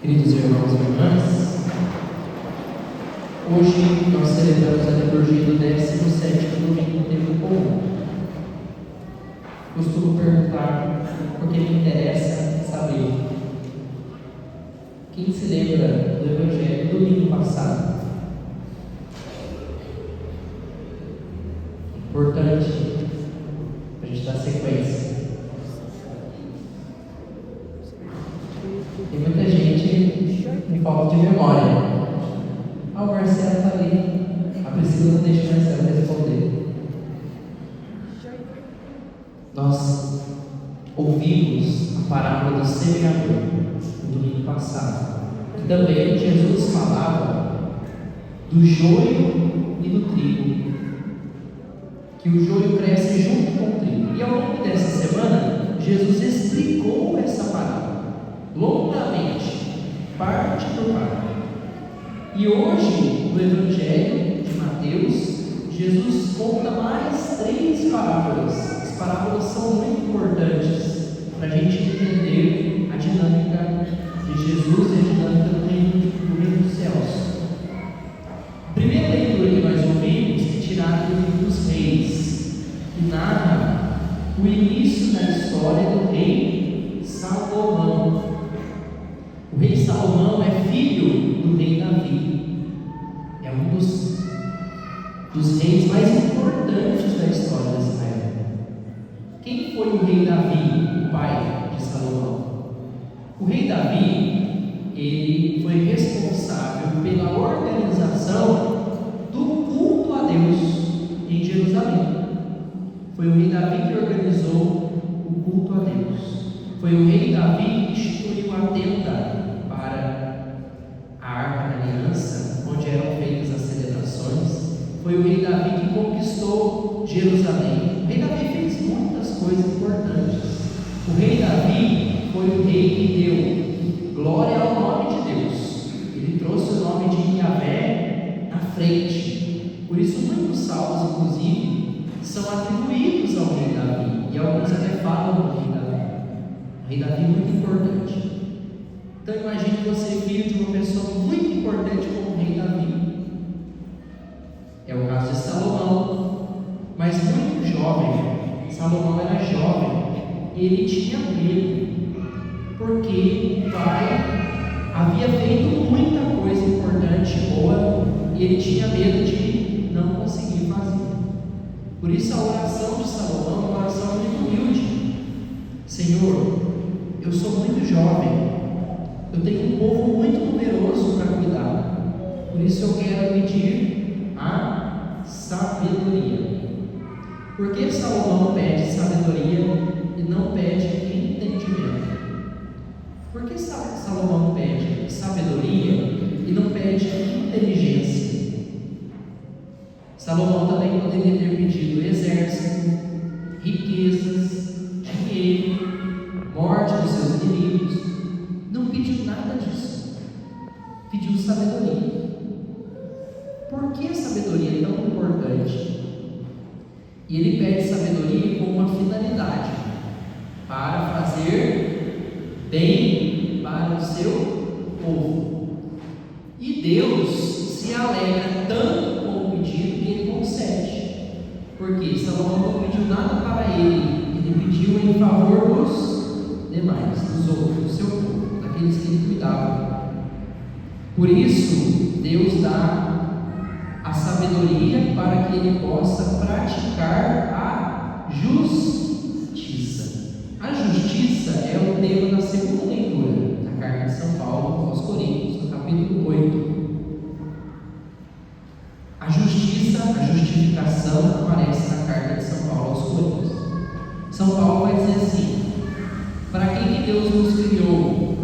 Queridos irmãos e irmãs, hoje nós celebramos a liturgia do 17º domingo do tempo comum. Costumo perguntar, porque me interessa saber, quem se lembra do Evangelho do domingo passado? Importante para a gente dar sequência. Tem muita gente em falta de memória. O Marcelo está ali. A Priscila não deixa o Marcelo responder. Nós ouvimos a parábola do semeador no domingo passado. E também Jesus falava do joio e do trigo. Que o joio cresce junto com o trigo. E ao longo dessa semana, Jesus explicou essa parábola longamente, parte por parte. E hoje, no Evangelho de Mateus, Jesus conta mais 3 parábolas. As parábolas são muito importantes para a gente entender a dinâmica de Jesus e a dinâmica do reino dos céus. A primeira leitura que nós ouvimos é tirada do livro dos Reis, que narra o início da história do rei Salomão. O rei Salomão é filho do rei Davi. É um dos reis mais importantes da história de Israel. Quem foi o rei Davi, o pai de Salomão? O rei Davi, ele foi responsável pela organização do culto a Deus em Jerusalém. Foi o rei Davi que organizou o culto a Deus. Foi o rei Davi que instituiu a tenda para a Arca da Aliança, onde eram feitas as celebrações. Foi o rei Davi que conquistou Jerusalém. O rei Davi fez muitas coisas importantes. O rei Davi foi o rei que deu glória ao nome de Deus. Ele trouxe o nome de Yahvé na frente. Por isso muitos salmos, inclusive, são atribuídos ao rei Davi, e alguns até falam do rei Davi. O rei Davi é muito importante. Então imagine você, filho de uma pessoa muito importante como o rei Davi. É o caso de Salomão, mas muito jovem. Salomão era jovem e ele tinha medo, porque o pai havia feito muita coisa importante, boa, e ele tinha medo de não conseguir fazer. Por isso a oração de Salomão é uma oração muito humilde. Senhor, eu sou muito jovem, eu tenho um povo muito numeroso para cuidar, por isso eu quero pedir a sabedoria. Por que Salomão pede sabedoria e não pede entendimento? Por que Salomão pede sabedoria e não pede inteligência? Salomão também poderia ter pedido exército, riquezas, dinheiro, morte dos seus inimigos. Não pediu nada disso. Pediu sabedoria. Por que a sabedoria é tão importante? E ele pede sabedoria com uma finalidade: para fazer bem para o seu povo. E Deus se alegra tanto com o pedido que ele concede. Porque Salomão não pediu nada para ele pediu em favor dos demais, dos outros, do seu povo, daqueles que ele cuidava. Por isso, Deus dá a sabedoria para que ele possa praticar a justiça. A justiça é o tema da segunda leitura da carta de São Paulo aos Coríntios, no capítulo 8. A justiça, a justificação aparece na carta de São Paulo aos Coríntios. São Paulo vai dizer assim: para quem que Deus nos criou?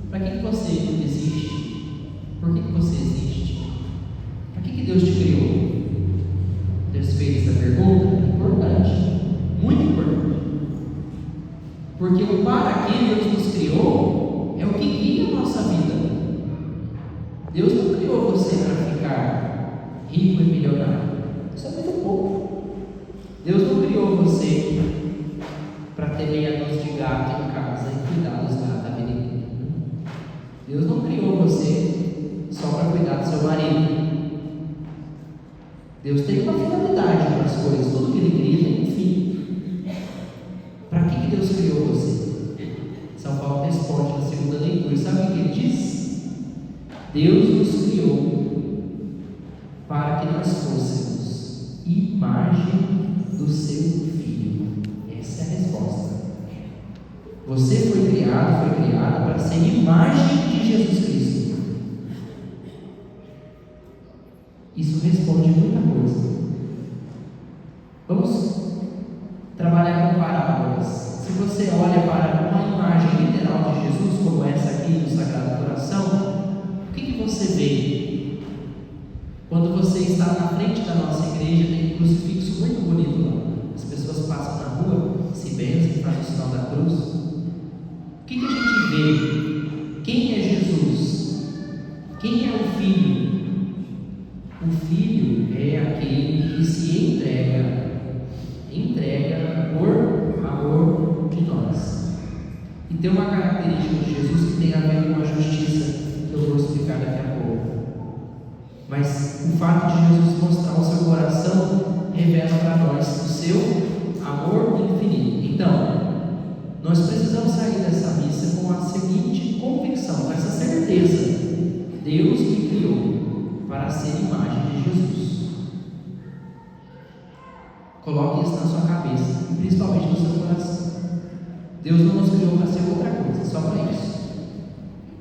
Para que você existe? Por que você existe? Para que Deus te criou? Deus fez essa pergunta? Importante, muito importante. Porque o para que Deus nos criou é o que guia a nossa vida. Deus não criou você para ficar rico e milionário. Isso é muito pouco. Deus não criou você para ter meia dúzia de gato em casa e cuidar dos gatos a vida inteira. Deus tem uma finalidade para as coisas, tudo que Ele cria tem um fim. Para que Deus criou você? São Paulo responde na segunda leitura. Sabe o que ele diz? Deus nos criou para que nós fôssemos imagem do seu Filho. Essa é a resposta. Você foi criado para ser imagem de Jesus Cristo. Isso responde muita coisa. Vamos trabalhar com parábolas. Se você olha para uma imagem literal de Jesus, como essa aqui do Sagrado Coração, o que você vê? Quando você está na frente da nossa igreja, tem um crucifixo muito bonito lá. As pessoas passam na rua, se benzem, fazem o sinal da cruz. O que a gente vê? Quem é Jesus? Quem é o Filho? O Filho é aquele que se entrega por amor de nós. E tem uma característica de Jesus que tem a ver com a justiça, que eu vou explicar daqui a pouco. Mas o fato de Jesus mostrar o seu coração revela para nós o seu amor infinito. Então, nós precisamos sair dessa missa com a seguinte convicção, com essa certeza: Deus me criou para ser imagem de Jesus. Coloque isso na sua cabeça e principalmente no seu coração. Deus não nos criou para ser outra coisa, só para isso,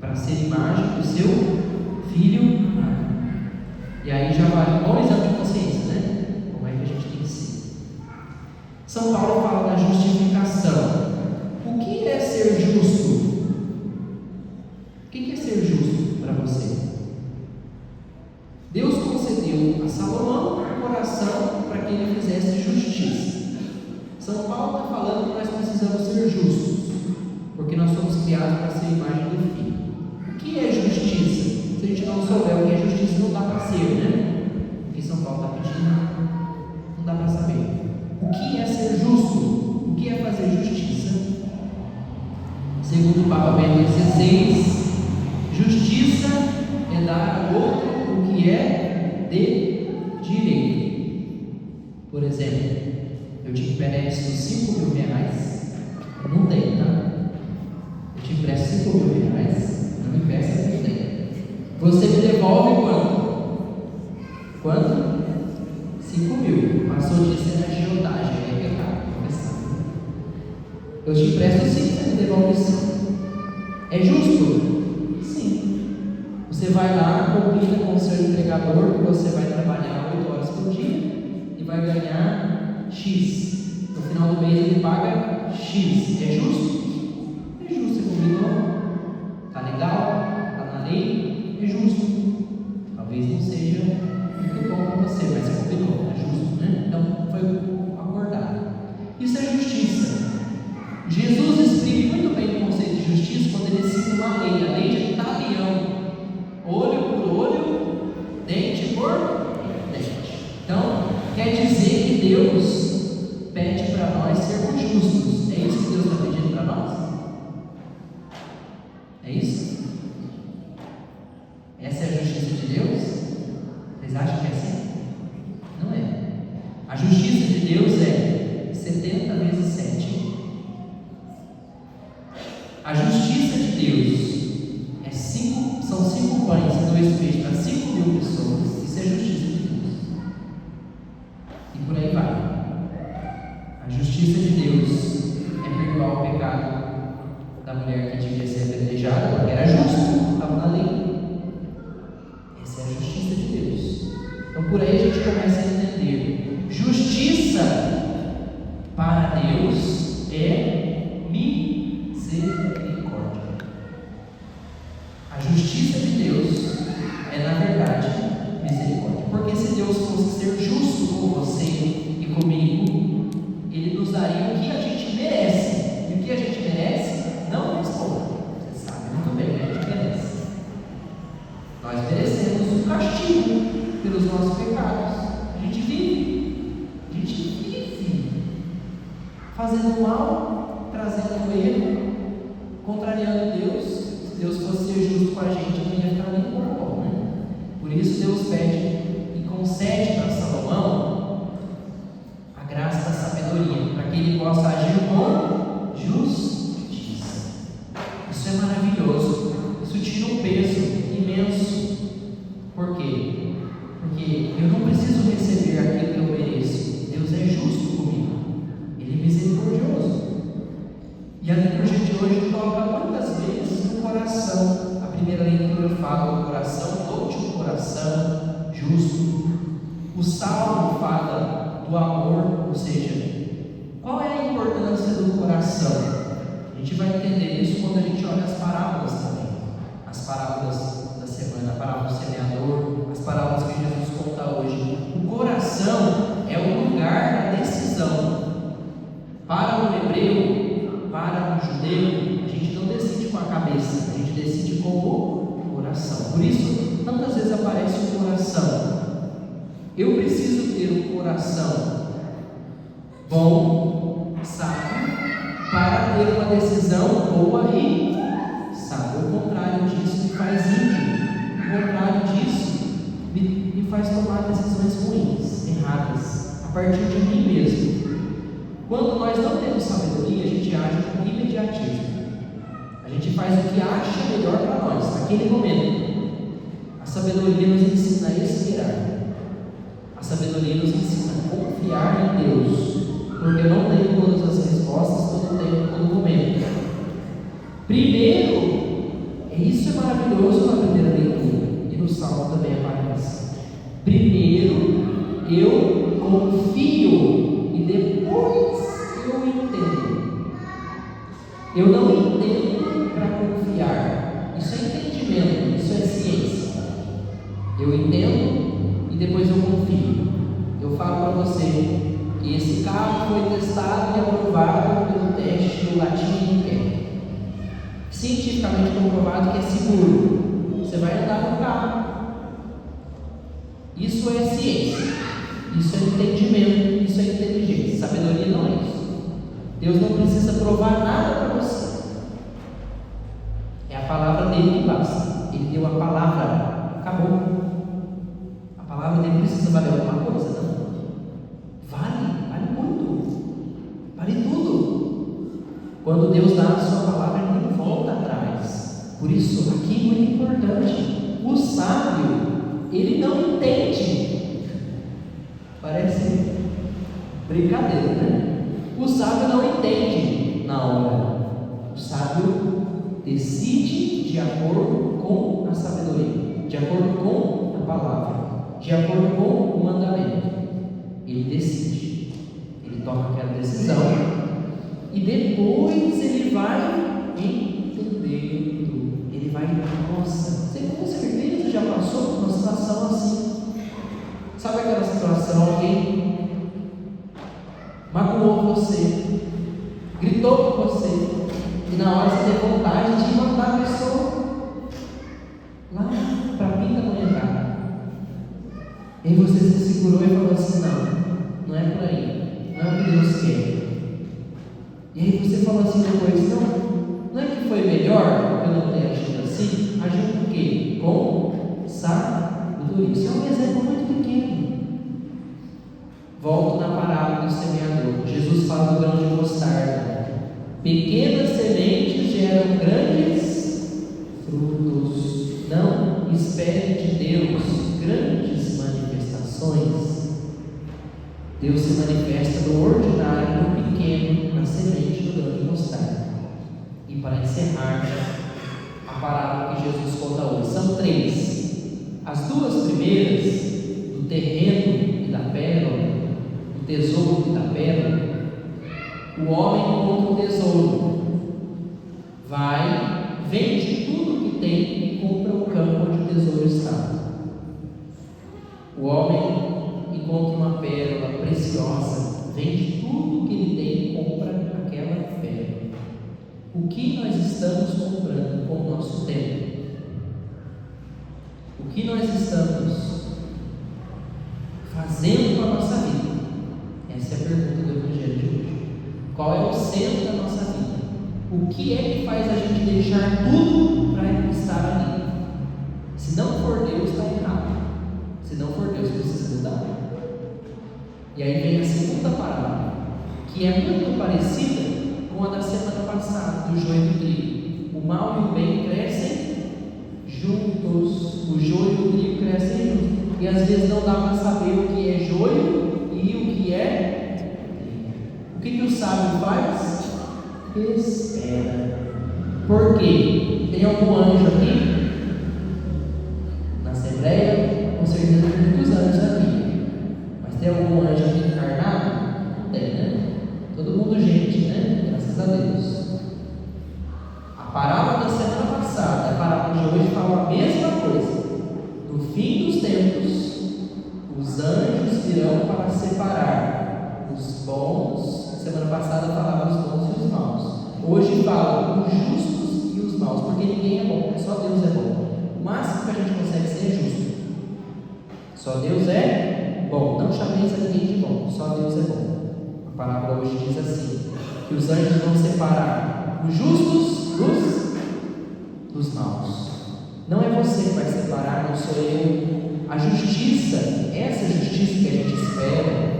para ser imagem do seu Filho. E aí já vale um bom exame de consciência, né? Como é que a gente tem que ser? São Paulo fala da justificação. O que é ser justo? O que é ser justo para você? Deus concedeu a Salomão um coração para que ele fizesse justiça. São Paulo está falando que nós precisamos ser justos, porque nós somos criados para ser a imagem do Filho. O que é justiça? Se a gente não souber o que é justiça, não dá para ser, né? O que São Paulo está pedindo, não dá para saber. O que é ser justo? O que é fazer justiça? Segundo o Papa Bento XVI, justiça é dar ao outro o que é de direito. Por exemplo, eu te empresto 5 mil reais, eu não tenho, tá? Eu te empresto 5 mil reais, não me empresta, eu não tenho. Você me devolve quanto? Quanto? 5 mil. Passou disso na agiotagem, é pecado, eu te empresto 5, você me devolve 5. É justo? Sim. Você vai lá, combina com o seu empregador que você vai trabalhar 8 horas por dia e vai ganhar X. No final do mês ele paga X. É justo? É justo. Você combinou? Tá legal? Tá na lei? É justo. Talvez não seja muito bom para você, mas você combinou. É justo, né? Então foi acordado. Isso é justiça. Jesus explica muito bem o conceito de justiça quando ele cita uma lei, a lei de Talião. Olho por olho, dente por dente. Então, quer dizer que Deus pede para nós sermos justos. É isso que Deus está pedindo para nós? É isso? Essa é a justiça de Deus? Vocês acham que é assim? Não é. A justiça de Deus é 70 vezes 7. A justiça de Deus são 5 pães e 2 peixes para 5 mil pessoas. Isso é justiça de Deus. E por aí vai. A justiça de Deus é perdoar o pecado da mulher que devia ser apedrejada, porque era justo, estava na lei. Essa é a justiça de Deus. Então por aí a gente começa a entender. Justiça para Deus é misericórdia. A justiça de Deus é, na verdade, misericórdia. Porque se Deus fosse ser justo com você e comigo, Ele nos daria o que a gente merece. E o que a gente merece não responde. Você sabe muito bem o que a gente merece. Nós merecemos um castigo pelos nossos pecados. A gente vive fazendo mal, trazendo erro, contrariando Deus. Se Deus fosse ser justo com a gente, não ia ficar nem por bom, né? Por isso Deus pede e concede para Salomão a graça da sabedoria, para que ele possa agir com justiça. Isso é maravilhoso. Isso tira um peso imenso. Por quê? Porque eu não preciso receber aquilo que eu mereço. Deus é justo comigo. Ele é misericordioso. E a liturgia de hoje toca muitas vezes no coração. A primeira leitura fala do coração, doute um coração justo. O Salmo fala do amor, ou seja, qual é a importância do coração? A gente vai entender isso quando a gente olha as parábolas também. As parábolas da semana, a parábola do semeador, as parábolas que Jesus conta hoje. O coração é o lugar da decisão. Para o hebreu, para o judeu, a gente não decide com a cabeça, a gente decide com o coração. Por isso, tantas vezes aparece o coração. Eu preciso ter um coração bom, sábio, para ter uma decisão boa e sábia. O contrário disso me faz ímpio. O contrário disso me faz tomar decisões ruins, erradas, a partir de mim mesmo. Quando nós não temos sabedoria, a gente age com imediatismo. A gente faz o que acha melhor para nós, naquele momento. A sabedoria nos ensina a esperar. A sabedoria nos ensina a confiar em Deus, porque eu não tenho todas as respostas todo tempo, todo momento. Primeiro, isso é maravilhoso na primeira leitura, e no Salmo também aparece. Primeiro, eu confio, e depois eu entendo. Eu não entendo para confiar. Isso é entendimento, isso é ciência. Eu entendo e depois eu confio. Eu falo para você que esse carro foi testado e aprovado pelo teste do latim, cientificamente comprovado que é seguro. Você vai andar no carro. Isso é ciência, isso é entendimento, isso é inteligência. Sabedoria não é isso. Deus não precisa provar nada para você. É a palavra dele que basta. Ele deu a palavra, acabou. A palavra dele precisa valer alguma coisa? Não. Vale muito. Vale tudo. Quando Deus dá a sua palavra, ele não volta atrás. Por isso, aqui é muito importante. O sábio, ele não entende. Parece brincadeira, né? O sábio não entende na hora. O sábio decide de acordo com a sabedoria, de acordo com a palavra, de acordo com o mandamento. Ele decide, ele toma aquela decisão e depois ele vai entendendo. Ele vai, nossa, você com certeza já passou por uma situação assim. Sabe aquela situação, alguém magoou você, gritou com você, e na hora você tem vontade de mandar a pessoa lá para a Pindamonhangaba. E aí você se segurou e falou assim: não é por aí, não é o que Deus quer. E aí você falou assim depois: não é que foi melhor eu não ter agido assim? Agiu com o quê? Com sabedoria. Isso é um exemplo muito pequeno. Volto na parábola do semeador. Jesus fala do grão de mostarda. Pequenas sementes geram grandes frutos. Não espere de Deus grandes manifestações. Deus se manifesta no ordinário, no pequeno, na semente do grão de mostarda. E para encerrar a parábola que Jesus conta hoje, são 3. As 2 primeiras, do terreno e da pérola, do tesouro e da pérola. O homem encontra o tesouro, vai, vende tudo que tem e compra o campo onde o tesouro está. O homem encontra uma pérola preciosa, vende tudo que ele tem e compra aquela pérola. O que nós estamos comprando com o nosso tempo? O que nós estamos fazendo com a nossa vida? Essa é a pergunta do Evangelho de hoje. Qual é o centro da nossa vida? O que é que faz a gente deixar tudo para estar ali? Se não for Deus, está errado. Se não for Deus, precisa mudar. E aí vem a segunda parábola, que é muito parecida com a da semana passada, do joio e do trigo. O mal e o bem crescem juntos, o joio e o trigo crescem juntos. E às vezes não dá para saber o que é joio e o que é trigo. O que o sábio faz? Espera. Por quê? Tem algum anjo aqui? Na Assembleia, com certeza tem muitos anjos aqui. Mas tem algum anjo aqui encarnado? Não tem, né? Todo mundo gente, né? Graças a Deus. A parábola da semana passada, a parábola de hoje fala a mesma coisa. No fim dos tempos, os anjos virão para separar os bons. Semana passada falava os bons e os maus. Hoje fala os justos e os maus, porque ninguém é bom, só Deus é bom. O máximo que a gente consegue ser é justo. Só Deus é bom. Não chameis a ninguém de bom, só Deus é bom. A parábola hoje diz assim: que os anjos vão separar os justos dos maus. Não é você que vai separar, não sou eu. A justiça, essa justiça que a gente espera,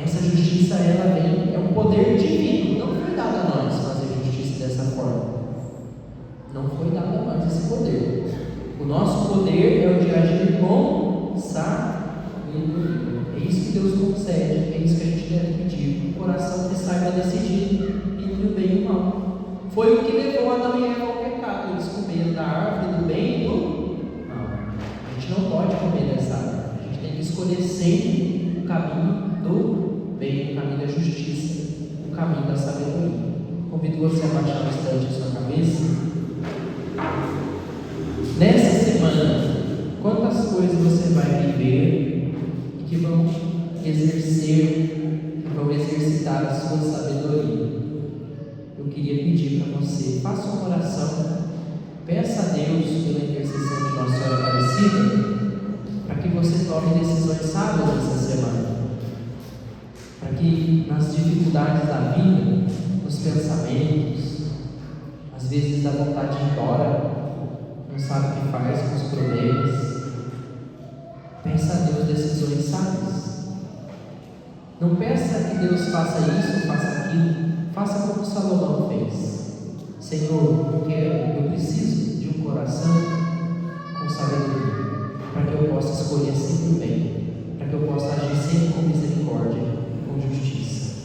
essa justiça ela vem, é um poder divino. Não foi dado a nós fazer justiça dessa forma. Não foi dado a nós esse poder. O nosso poder é o de agir com sabedoria. É isso que Deus concede, é isso que a gente deve pedir. Um coração que saiba decidir entre o bem e o mal. Foi o que levou Adão e Eva ao pecado. Eles comeram da árvore do bem e do mal. A gente não pode comer dessa árvore. A gente tem que escolher sempre o caminho do bem, o caminho da justiça, o caminho da sabedoria. Convido você a baixar bastante a sua cabeça. Nessa semana, quantas coisas você vai viver e que vão exercer, que vão exercitar a sua sabedoria? Eu queria pedir para você, faça uma oração, peça a Deus pela intercessão de Nossa Senhora Aparecida, para que você tome decisões sábias essa semana, para que nas dificuldades da vida, nos pensamentos, às vezes dá vontade de ir embora, não sabe o que faz com os problemas, peça a Deus decisões sábias. Não peça que Deus faça isso ou faça aquilo. Faça como Salomão fez. Senhor, eu preciso de um coração com sabedoria, para que eu possa escolher sempre o bem, para que eu possa agir sempre com misericórdia, com justiça.